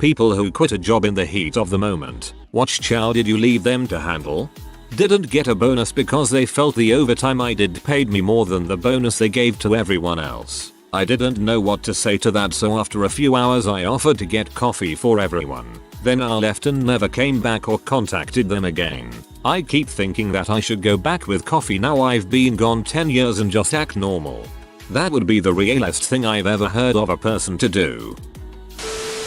People who quit a job in the heat of the moment. Which chow did you leave them to handle? Didn't get a bonus because they felt the overtime I did paid me more than the bonus they gave to everyone else. I didn't know what to say to that, so after a few hours I offered to get coffee for everyone. Then I left and never came back or contacted them again. I keep thinking that I should go back with coffee now I've been gone 10 years and just act normal. That would be the realest thing I've ever heard of a person to do.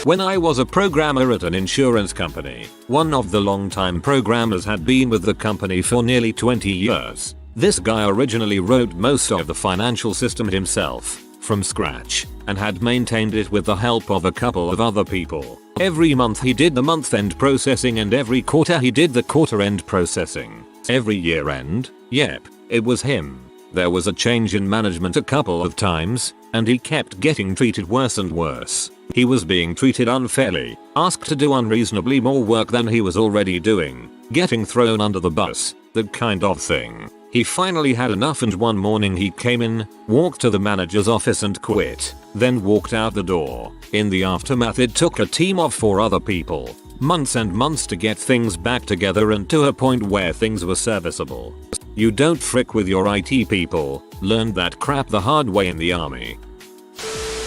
When I was a programmer at an insurance company, one of the longtime programmers had been with the company for nearly 20 years. This guy originally wrote most of the financial system himself, from scratch, and had maintained it with the help of a couple of other people. Every month he did the month-end processing and every quarter he did the quarter-end processing. Every year-end, yep, it was him. There was a change in management a couple of times, and he kept getting treated worse and worse. He was being treated unfairly, asked to do unreasonably more work than he was already doing, getting thrown under the bus, that kind of thing. He finally had enough and one morning he came in, walked to the manager's office and quit, then walked out the door. In the aftermath it took a team of 4 other people, months and months to get things back together and to a point where things were serviceable. You don't frick with your IT people, learned that crap the hard way in the army.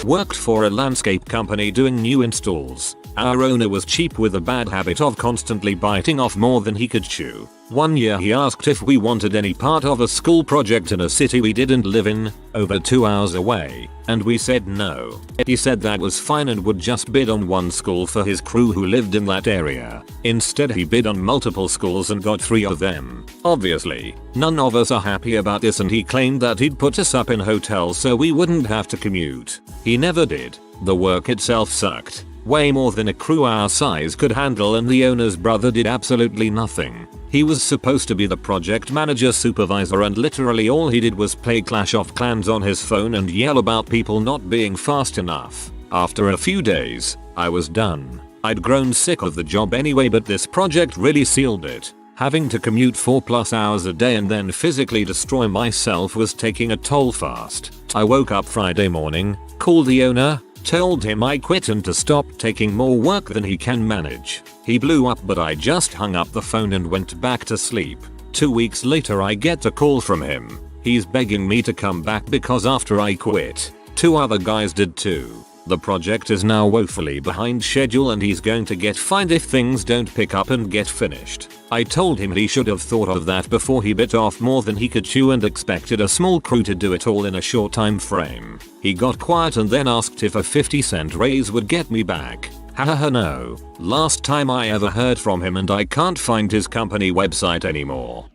Worked for a landscape company doing new installs. Our owner was cheap with a bad habit of constantly biting off more than he could chew. One year he asked if we wanted any part of a school project in a city we didn't live in, over 2 hours away, and we said no. He said that was fine and would just bid on one school for his crew who lived in that area. Instead he bid on multiple schools and got 3 of them. Obviously, none of us are happy about this and he claimed that he'd put us up in hotels so we wouldn't have to commute. He never did. The work itself sucked. Way more than a crew our size could handle and the owner's brother did absolutely nothing. He was supposed to be the project manager supervisor and literally all he did was play Clash of Clans on his phone and yell about people not being fast enough. After a few days, I was done. I'd grown sick of the job anyway, but this project really sealed it. Having to commute 4+ hours a day and then physically destroy myself was taking a toll fast. I woke up Friday morning, called the owner, told him I quit and to stop taking more work than he can manage. He blew up but I just hung up the phone and went back to sleep. 2 weeks later I get a call from him. He's begging me to come back because after I quit, 2 other guys did too. The project is now woefully behind schedule and he's going to get fined if things don't pick up and get finished. I told him he should have thought of that before he bit off more than he could chew and expected a small crew to do it all in a short time frame. He got quiet and then asked if a 50-cent raise would get me back. Haha no. Last time I ever heard from him and I can't find his company website anymore.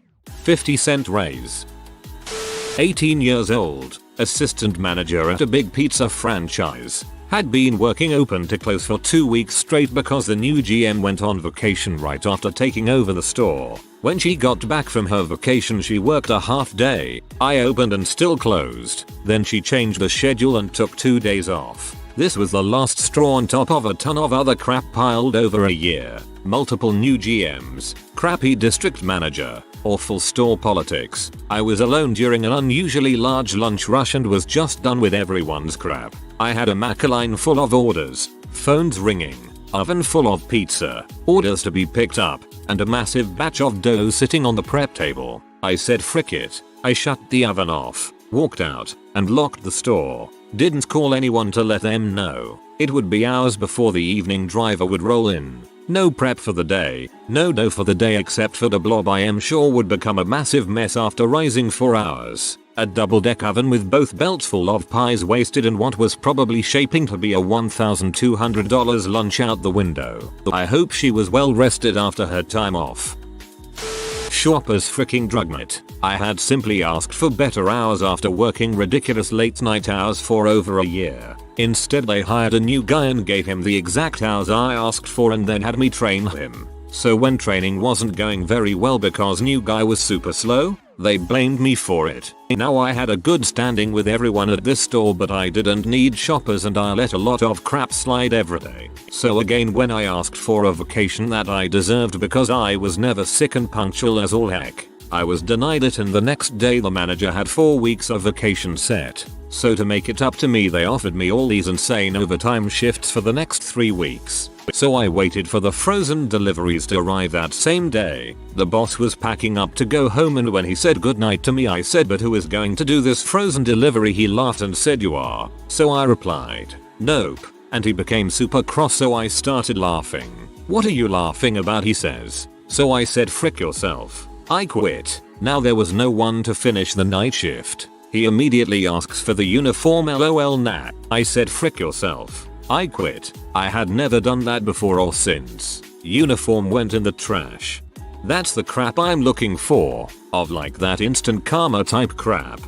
50-cent raise. 18 years old, assistant manager at a big pizza franchise. Had been working open to close for 2 weeks straight because the new GM went on vacation right after taking over the store. When she got back from her vacation she worked a half day. I opened and still closed. Then she changed the schedule and took 2 days off. This was the last straw on top of a ton of other crap piled over a year. Multiple new GMs, crappy district manager, awful store politics. I was alone during an unusually large lunch rush and was just done with everyone's crap. I had a Mac line full of orders, phones ringing, oven full of pizza, orders to be picked up, and a massive batch of dough sitting on the prep table. I said frick it. I shut the oven off, walked out, and locked the store. Didn't call anyone to let them know. It would be hours before the evening driver would roll in. No prep for the day, no dough for the day except for the blob I am sure would become a massive mess after rising for hours. A double-deck oven with both belts full of pies wasted and what was probably shaping to be a $1,200 lunch out the window. I hope she was well rested after her time off. Shoppers freaking drugnet. I had simply asked for better hours after working ridiculous late night hours for over a year. Instead they hired a new guy and gave him the exact hours I asked for and then had me train him. So when training wasn't going very well because new guy was super slow, they blamed me for it. Now I had a good standing with everyone at this store but I didn't need shoppers and I let a lot of crap slide every day. So again when I asked for a vacation that I deserved because I was never sick and punctual as all heck, I was denied it and the next day the manager had 4 weeks of vacation set. So to make it up to me, they offered me all these insane overtime shifts for the next 3 weeks. So I waited for the frozen deliveries to arrive that same day. The boss was packing up to go home, and when he said goodnight to me, I said, "But who is going to do this frozen delivery?" He laughed and said, "You are." So I replied, "Nope." And he became super cross, so I started laughing. "What are you laughing about?" he says. So I said, "Frick yourself. I quit." Now there was no one to finish the night shift. He immediately asks for the uniform. LOL nah. I said, "Frick yourself. I quit." I had never done that before or since. Uniform went in the trash. That's the crap I'm looking for. Of like that instant karma type crap.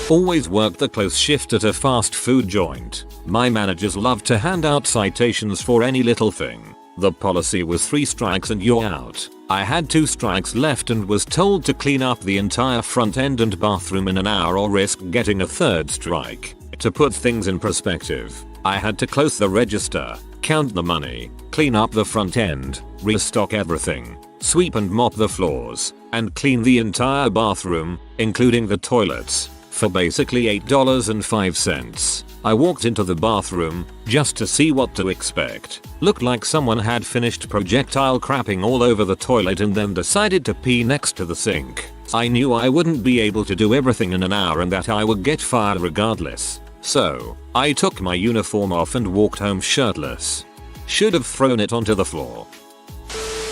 Always worked the close shift at a fast food joint. My managers loved to hand out citations for any little thing. The policy was 3 strikes and you're out. I had 2 strikes left and was told to clean up the entire front end and bathroom in an hour or risk getting a 3rd strike. To put things in perspective, I had to close the register, count the money, clean up the front end, restock everything, sweep and mop the floors, and clean the entire bathroom, including the toilets, for basically $8.05. I walked into the bathroom just to see what to expect. Looked like someone had finished projectile crapping all over the toilet and then decided to pee next to the sink. I knew I wouldn't be able to do everything in an hour and that I would get fired regardless. So, I took my uniform off and walked home shirtless. Should have thrown it onto the floor.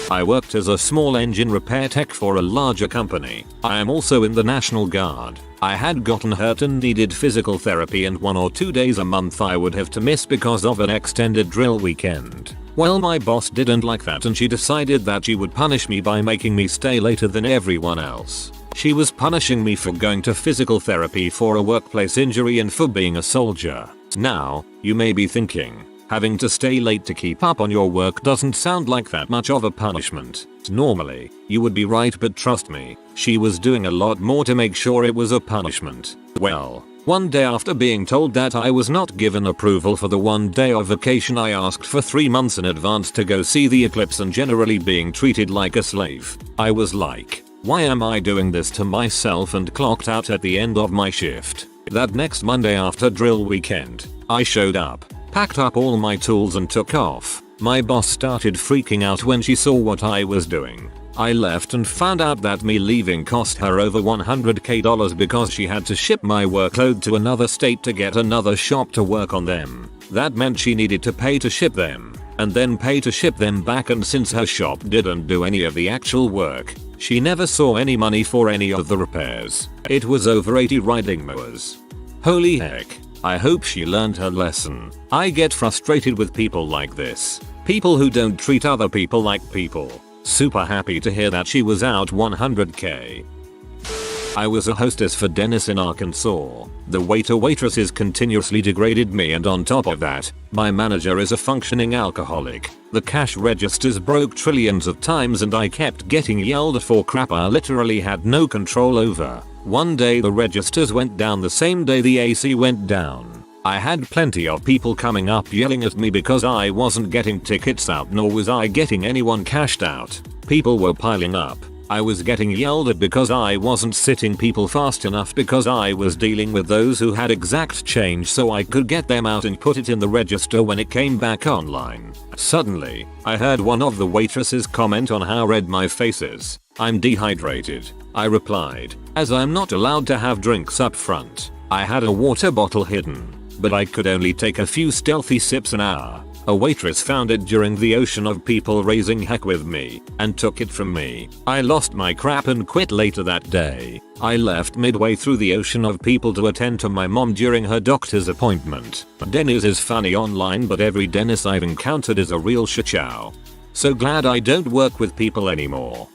I worked as a small engine repair tech for a larger company. I am also in the National Guard. I had gotten hurt and needed physical therapy, and 1 or 2 days a month I would have to miss because of an extended drill weekend. Well, my boss didn't like that and she decided that she would punish me by making me stay later than everyone else. She was punishing me for going to physical therapy for a workplace injury and for being a soldier. Now, you may be thinking, having to stay late to keep up on your work doesn't sound like that much of a punishment. Normally, you would be right, but trust me, she was doing a lot more to make sure it was a punishment. Well, one day after being told that I was not given approval for the 1 day of vacation I asked for 3 months in advance to go see the eclipse and generally being treated like a slave, I was like, why am I doing this to myself, and clocked out at the end of my shift. That next Monday after drill weekend, I showed up, packed up all my tools and took off. My boss started freaking out when she saw what I was doing. I left and found out that me leaving cost her over $100k because she had to ship my workload to another state to get another shop to work on them. That meant she needed to pay to ship them, and then pay to ship them back, and since her shop didn't do any of the actual work, she never saw any money for any of the repairs. It was over 80 riding mowers. Holy heck. I hope she learned her lesson. I get frustrated with people like this. People who don't treat other people like people. Super happy to hear that she was out 100k. I was a hostess for Dennis in Arkansas. The waitresses continuously degraded me, and on top of that, my manager is a functioning alcoholic. The cash registers broke trillions of times and I kept getting yelled at for crap I literally had no control over. One day the registers went down the same day the AC went down. I had plenty of people coming up yelling at me because I wasn't getting tickets out, nor was I getting anyone cashed out. People were piling up. I was getting yelled at because I wasn't sitting people fast enough because I was dealing with those who had exact change so I could get them out and put it in the register when it came back online. Suddenly, I heard one of the waitresses comment on how red my face is. "I'm dehydrated," I replied, as I'm not allowed to have drinks up front. I had a water bottle hidden, but I could only take a few stealthy sips an hour. A waitress found it during the ocean of people raising heck with me and took it from me. I lost my crap and quit later that day. I left midway through the ocean of people to attend to my mom during her doctor's appointment. Dennis is funny online, but every Dennis I've encountered is a real shitshow. So glad I don't work with people anymore.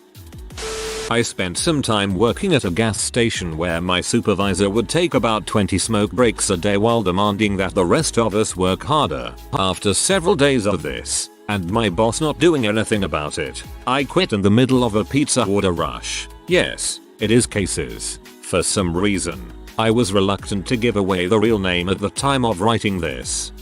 I spent some time working at a gas station where my supervisor would take about 20 smoke breaks a day while demanding that the rest of us work harder. After several days of this, and my boss not doing anything about it, I quit in the middle of a pizza order rush. Yes, it is cases. For some reason, I was reluctant to give away the real name at the time of writing this.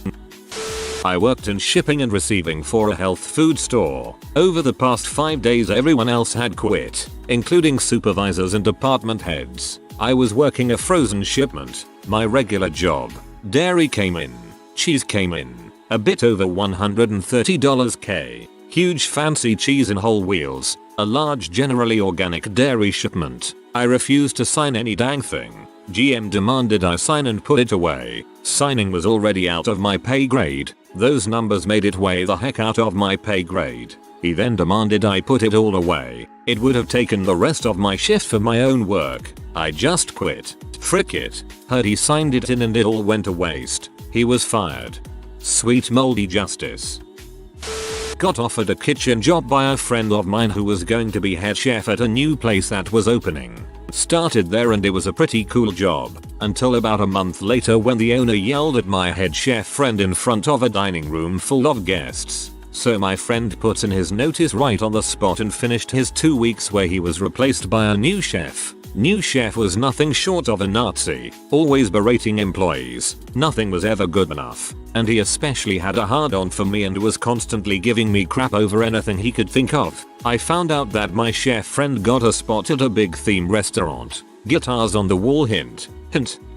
I worked in shipping and receiving for a health food store. Over the past 5 days everyone else had quit, including supervisors and department heads. I was working a frozen shipment, my regular job. Dairy came in, cheese came in, a bit over $130 K, huge fancy cheese in whole wheels, a large generally organic dairy shipment. I refused to sign any dang thing. GM demanded I sign and put it away. Signing was already out of my pay grade. Those numbers made it way the heck out of my pay grade. He then demanded I put it all away. It would have taken the rest of my shift for my own work. I just quit. Frick it. Heard he signed it in and it all went to waste. He was fired. Sweet moldy justice. Got offered a kitchen job by a friend of mine who was going to be head chef at a new place that was opening. Started there and it was a pretty cool job, until about a month later when the owner yelled at my head chef friend in front of a dining room full of guests. So my friend put in his notice right on the spot and finished his 2 weeks where he was replaced by a new chef. New chef was nothing short of a Nazi, always berating employees. Nothing was ever good enough, and he especially had a hard-on for me and was constantly giving me crap over anything he could think of. I found out that my chef friend got a spot at a big theme restaurant. Guitars on the wall hint.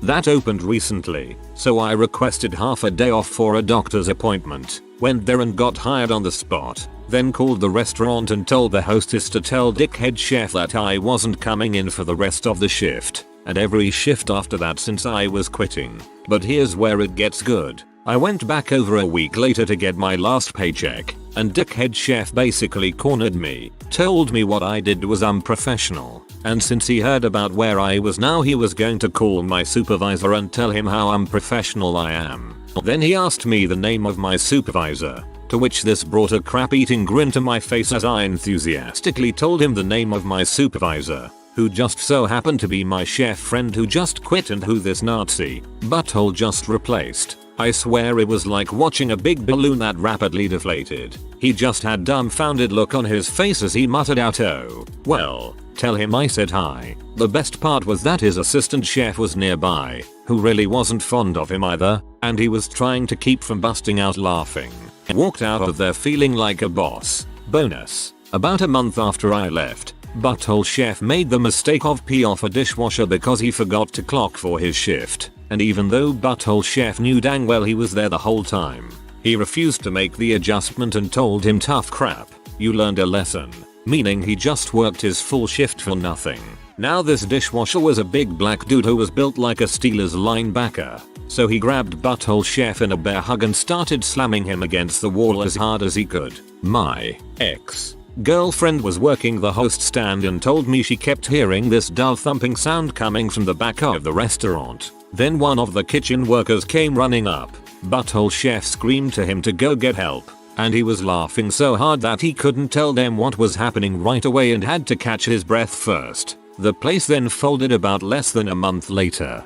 That opened recently, so I requested half a day off for a doctor's appointment. Went there and got hired on the spot. Then called the restaurant and told the hostess to tell dickhead chef that I wasn't coming in for the rest of the shift, and every shift after that since I was quitting. But here's where it gets good. I went back over a week later to get my last paycheck, and dickhead chef basically cornered me, told me what I did was unprofessional, and since he heard about where I was now he was going to call my supervisor and tell him how unprofessional I am. Then he asked me the name of my supervisor, to which this brought a crap-eating grin to my face as I enthusiastically told him the name of my supervisor, who just so happened to be my chef friend who just quit and who this Nazi butthole just replaced. I swear it was like watching a big balloon that rapidly deflated. He just had dumbfounded look on his face as he muttered out, "Oh, well, tell him I said hi." The best part was that his assistant chef was nearby, who really wasn't fond of him either, and he was trying to keep from busting out laughing. Walked out of there feeling like a boss. Bonus. About a month after I left, butthole chef made the mistake of pee off a dishwasher because he forgot to clock for his shift. And even though butthole chef knew dang well he was there the whole time, he refused to make the adjustment and told him tough crap, you learned a lesson. Meaning he just worked his full shift for nothing. Now this dishwasher was a big black dude who was built like a Steelers linebacker. So he grabbed butthole chef in a bear hug and started slamming him against the wall as hard as he could. My ex-girlfriend was working the host stand and told me she kept hearing this dull thumping sound coming from the back of the restaurant. Then one of the kitchen workers came running up. Butthole chef screamed to him to go get help, and he was laughing so hard that he couldn't tell them what was happening right away and had to catch his breath first. The place then folded about less than a month later.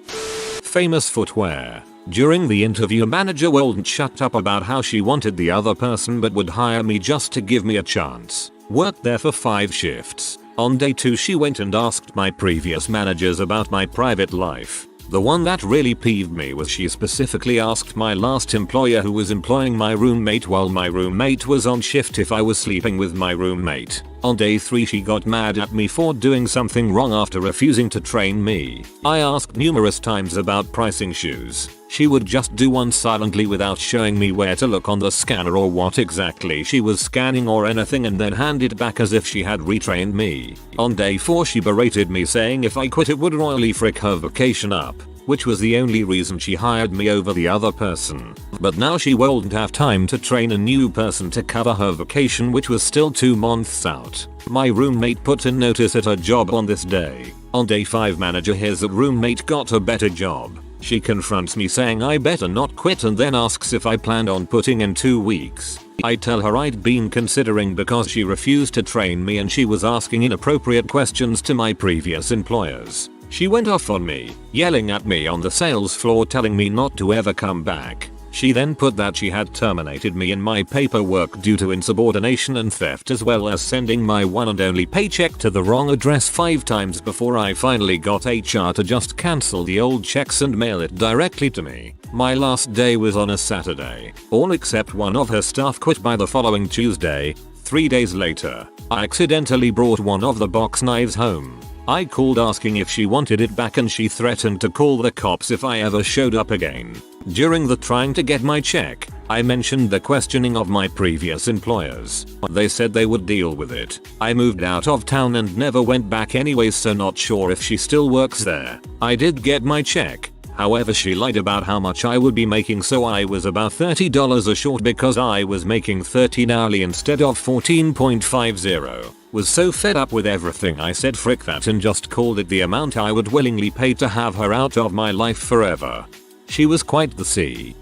Famous footwear. During the interview, manager wouldn't shut up about how she wanted the other person but would hire me just to give me a chance. Worked there for 5 shifts. On day 2 she went and asked my previous managers about my private life. The one that really peeved me was she specifically asked my last employer who was employing my roommate while my roommate was on shift if I was sleeping with my roommate. On day 3 she got mad at me for doing something wrong after refusing to train me. I asked numerous times about pricing shoes. She would just do one silently without showing me where to look on the scanner or what exactly she was scanning or anything, and then hand it back as if she had retrained me. On day 4 she berated me saying if I quit it would royally frick her vacation up, which was the only reason she hired me over the other person. But now she wouldn't have time to train a new person to cover her vacation, which was still 2 months out. My roommate put in notice at her job on this day. On day 5 manager hears that roommate got a better job. She confronts me saying I better not quit and then asks if I planned on putting in 2 weeks. I tell her I'd been considering because she refused to train me and she was asking inappropriate questions to my previous employers. She went off on me, yelling at me on the sales floor telling me not to ever come back. She then put that she had terminated me in my paperwork due to insubordination and theft, as well as sending my one and only paycheck to the wrong address 5 times before I finally got HR to just cancel the old checks and mail it directly to me. My last day was on a Saturday. All except one of her staff quit by the following Tuesday. 3 days later, I accidentally brought one of the box knives home. I called asking if she wanted it back and she threatened to call the cops if I ever showed up again. During the trying to get my check, I mentioned the questioning of my previous employers. They said they would deal with it. I moved out of town and never went back anyways, so not sure if she still works there. I did get my check. However, she lied about how much I would be making, so I was about $30 short because I was making $13 hourly instead of $14.50. Was so fed up with everything I said frick that and just called it the amount I would willingly pay to have her out of my life forever. She was quite the C.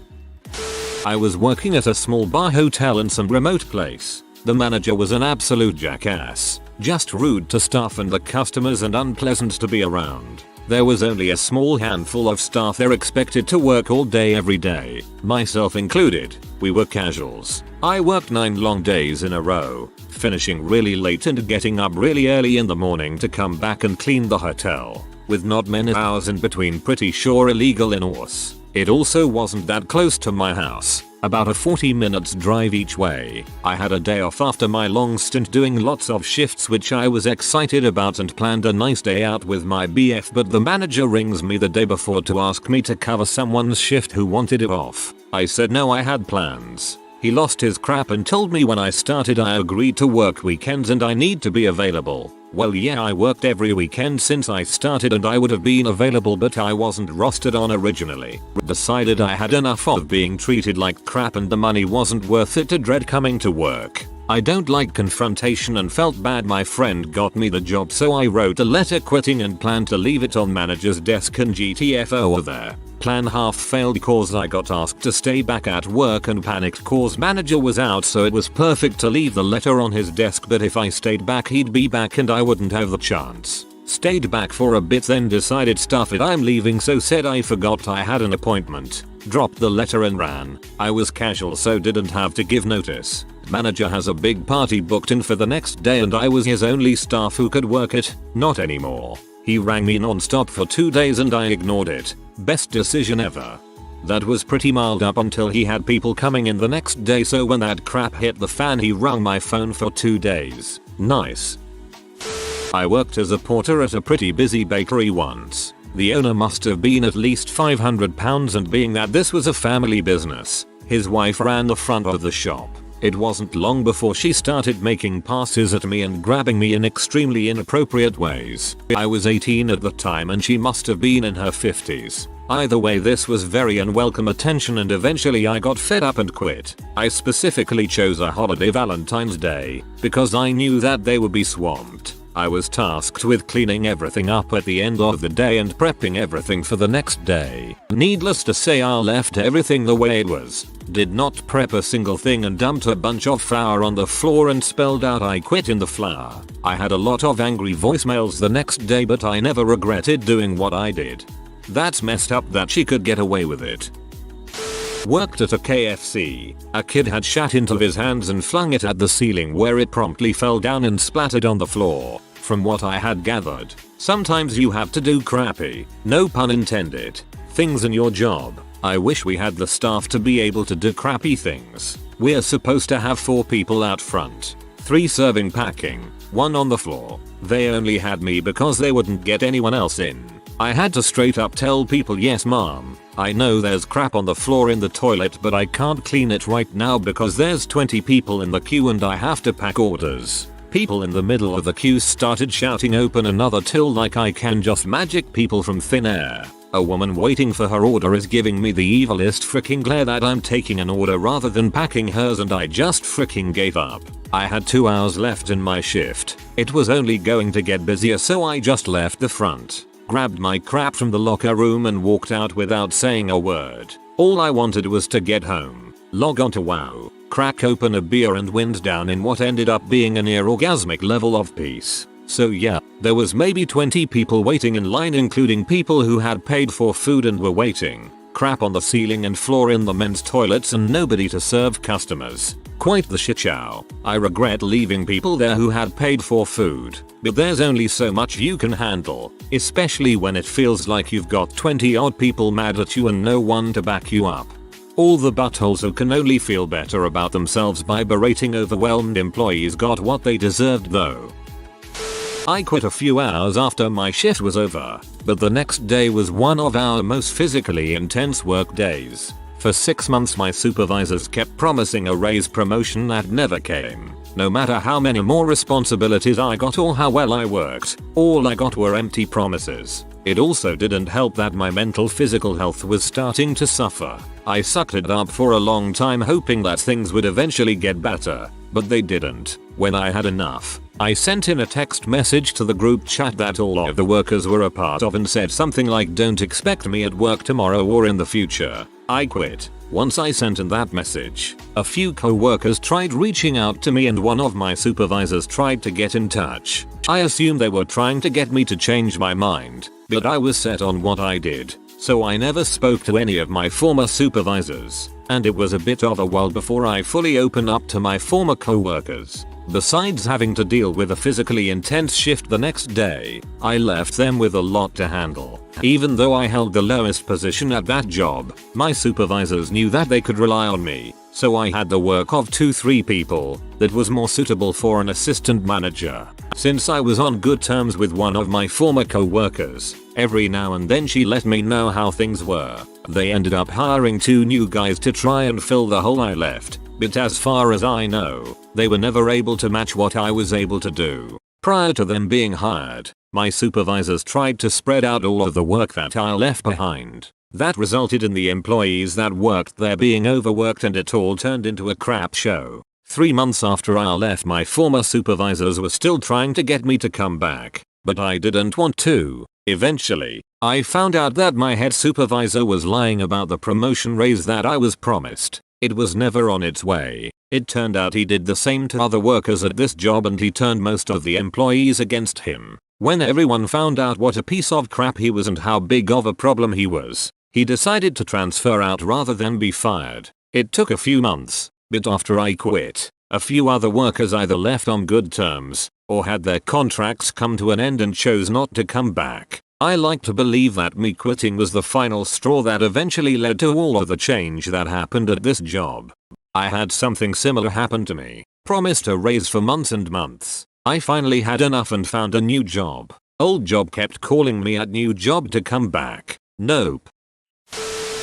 I was working at a small bar hotel in some remote place. The manager was an absolute jackass, just rude to staff and the customers and unpleasant to be around. There was only a small handful of staff there expected to work all day every day, myself included. We were casuals. I worked 9 long days in a row, finishing really late and getting up really early in the morning to come back and clean the hotel, with not many hours in between, pretty sure illegal in Ors. It also wasn't that close to my house, about a 40 minutes drive each way. I had a day off after my long stint doing lots of shifts, which I was excited about and planned a nice day out with my BF, but the manager rings me the day before to ask me to cover someone's shift who wanted it off. I said no, I had plans. He lost his crap and told me when I started I agreed to work weekends and I need to be available. Well, yeah, I worked every weekend since I started and I would have been available, but I wasn't rostered on originally. Decided I had enough of being treated like crap and the money wasn't worth it to dread coming to work. I don't like confrontation and felt bad my friend got me the job, so I wrote a letter quitting and planned to leave it on manager's desk and GTFO there. Plan half failed cause I got asked to stay back at work and panicked cause manager was out, so it was perfect to leave the letter on his desk, but if I stayed back he'd be back and I wouldn't have the chance. Stayed back for a bit, then decided stuff it, I'm leaving, so said I forgot I had an appointment. Dropped the letter and ran. I was casual so didn't have to give notice. Manager has a big party booked in for the next day and I was his only staff who could work it. Not anymore. He rang me non-stop for 2 days and I ignored it. Best decision ever. That was pretty mild up until he had people coming in the next day, so when that crap hit the fan he rung my phone for 2 days. Nice. I worked as a porter at a pretty busy bakery once. The owner must have been at least 500 pounds, and being that this was a family business, his wife ran the front of the shop. It wasn't long before she started making passes at me and grabbing me in extremely inappropriate ways. I was 18 at the time and she must have been in her 50s. Either way, this was very unwelcome attention and eventually I got fed up and quit. I specifically chose a holiday, Valentine's Day, because I knew that they would be swamped. I was tasked with cleaning everything up at the end of the day and prepping everything for the next day. Needless to say, I left everything the way it was. Did not prep a single thing and dumped a bunch of flour on the floor and spelled out I quit in the flour. I had a lot of angry voicemails the next day, but I never regretted doing what I did. That's messed up that she could get away with it. Worked at a KFC. A kid had shat into his hands and flung it at the ceiling, where it promptly fell down and splattered on the floor. From what I had gathered, sometimes you have to do crappy, no pun intended, things in your job. I wish we had the staff to be able to do crappy things. We're supposed to have 4 people out front, 3 serving packing, 1 on the floor. They only had me because they wouldn't get anyone else in. I had to straight up tell people, yes ma'am, I know there's crap on the floor in the toilet, but I can't clean it right now because there's 20 people in the queue and I have to pack orders. People in the middle of the queue started shouting open another till like I can just magic people from thin air. A woman waiting for her order is giving me the evilest freaking glare that I'm taking an order rather than packing hers, and I just freaking gave up. I had 2 hours left in my shift. It was only going to get busier, so I just left the front, grabbed my crap from the locker room and walked out without saying a word. All I wanted was to get home, log on to WoW, crack open a beer and wind down in what ended up being a near orgasmic level of peace. So yeah, there was maybe 20 people waiting in line, including people who had paid for food and were waiting. Crap on the ceiling and floor in the men's toilets and nobody to serve customers. Quite the shit show. I regret leaving people there who had paid for food, but there's only so much you can handle, especially when it feels like you've got 20 odd people mad at you and no one to back you up. All the buttholes who can only feel better about themselves by berating overwhelmed employees got what they deserved though. I quit a few hours after my shift was over, but the next day was one of our most physically intense work days. For 6 months my supervisors kept promising a raise promotion that never came. No matter how many more responsibilities I got or how well I worked, all I got were empty promises. It also didn't help that my mental physical health was starting to suffer. I sucked it up for a long time hoping that things would eventually get better, but they didn't. When I had enough, I sent in a text message to the group chat that all of the workers were a part of and said something like don't expect me at work tomorrow or in the future. I quit. Once I sent in that message, a few co-workers tried reaching out to me and one of my supervisors tried to get in touch. I assumed they were trying to get me to change my mind, but I was set on what I did, so I never spoke to any of my former supervisors, and it was a bit of a while before I fully opened up to my former co-workers. Besides having to deal with a physically intense shift the next day, I left them with a lot to handle. Even though I held the lowest position at that job, my supervisors knew that they could rely on me, so I had the work of 2-3 people that was more suitable for an assistant manager. Since I was on good terms with one of my former co-workers, every now and then she let me know how things were. They ended up hiring 2 new guys to try and fill the hole I left, but as far as I know, they were never able to match what I was able to do. Prior to them being hired, my supervisors tried to spread out all of the work that I left behind. That resulted in the employees that worked there being overworked and it all turned into a crap show. 3 months after I left, my former supervisors were still trying to get me to come back, but I didn't want to. Eventually, I found out that my head supervisor was lying about the promotion raise that I was promised. It was never on its way. It turned out he did the same to other workers at this job and he turned most of the employees against him. When everyone found out what a piece of crap he was and how big of a problem he was, he decided to transfer out rather than be fired. It took a few months, but after I quit, a few other workers either left on good terms or had their contracts come to an end and chose not to come back. I like to believe that me quitting was the final straw that eventually led to all of the change that happened at this job. I had something similar happen to me. Promised a raise for months and months. I finally had enough and found a new job. Old job kept calling me at new job to come back. Nope.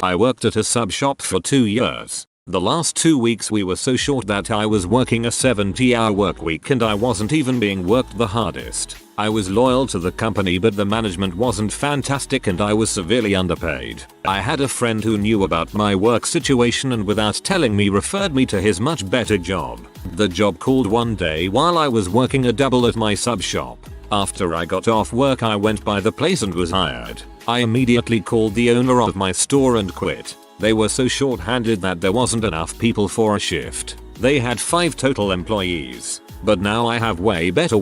I worked at a sub shop for 2 years. The last 2 weeks we were so short that I was working a 70-hour work week and I wasn't even being worked the hardest. I was loyal to the company but the management wasn't fantastic and I was severely underpaid. I had a friend who knew about my work situation and without telling me referred me to his much better job. The job called one day while I was working a double at my sub shop. After I got off work I went by the place and was hired. I immediately called the owner of my store and quit. They were so short-handed that there wasn't enough people for a shift. They had 5 total employees. But now I have way better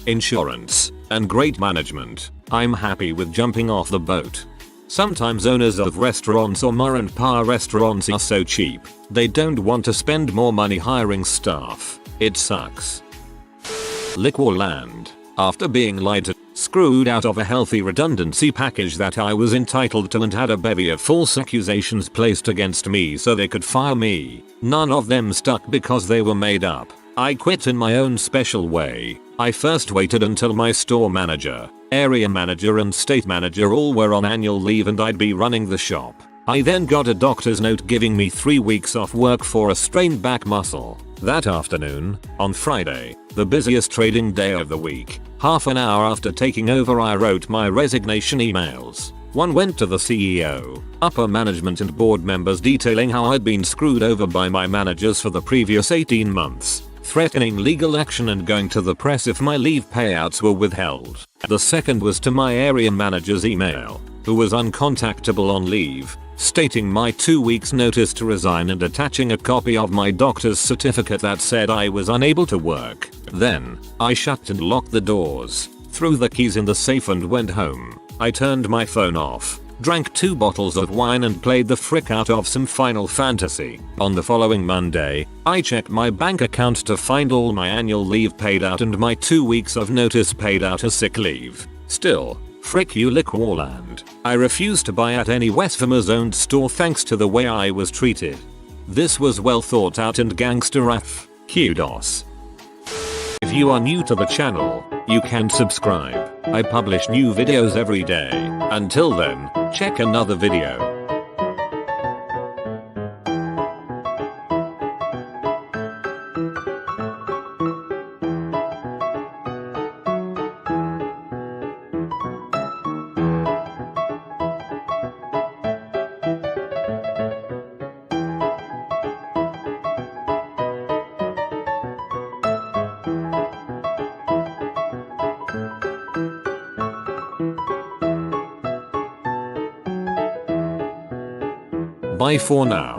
insurance, and great management. I'm happy with jumping off the boat. Sometimes owners of restaurants or ma and pa restaurants are so cheap, they don't want to spend more money hiring staff. It sucks. Liquorland. After being lied to, screwed out of a healthy redundancy package that I was entitled to and had a bevy of false accusations placed against me so they could fire me, none of them stuck because they were made up. I quit in my own special way. I first waited until my store manager, area manager and state manager all were on annual leave and I'd be running the shop. I then got a doctor's note giving me 3 weeks off work for a strained back muscle. That afternoon, on Friday, the busiest trading day of the week, half an hour after taking over I wrote my resignation emails. One went to the CEO, upper management and board members detailing how I'd been screwed over by my managers for the previous 18 months. Threatening legal action and going to the press if my leave payouts were withheld. The second was to my area manager's email, who was uncontactable on leave, stating my 2 weeks notice to resign and attaching a copy of my doctor's certificate that said I was unable to work. Then, I shut and locked the doors, threw the keys in the safe and went home. I turned my phone off, drank 2 bottles of wine and played the frick out of some Final Fantasy. On the following Monday, I checked my bank account to find all my annual leave paid out and my 2 weeks of notice paid out as sick leave. Still, frick you Liquorland. I refused to buy at any West Farmers owned store thanks to the way I was treated. This was well thought out and gangster af. Kudos. If you are new to the channel, you can subscribe. I publish new videos every day. Until then, check another video. Bye for now.